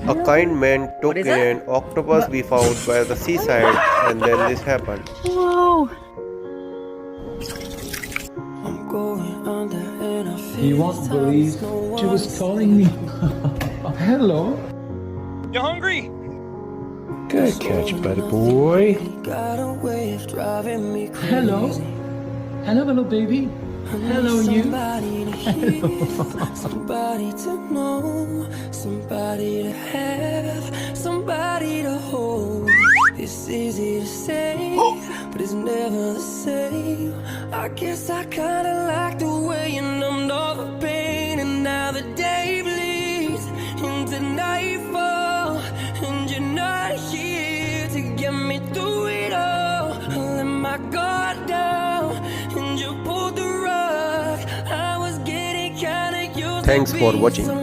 A kind man What took is in that? an octopus we found by the seaside, and then this happened. Whoa! You won't believe she was calling me. Hello. You hungry? Good catch, buddy boy. Hello. Hello, hello, baby. Hello, you. Somebody to know, somebody to have, somebody to hold. It's easy to say, but it's never the same. I guess I kinda like the way you numbed all the pain, and now the day bleeds into nightfall, and you're not here to get me through it all. I let my guard down, and you pulled the rug. I was getting kinda used Thanks to for being watching. so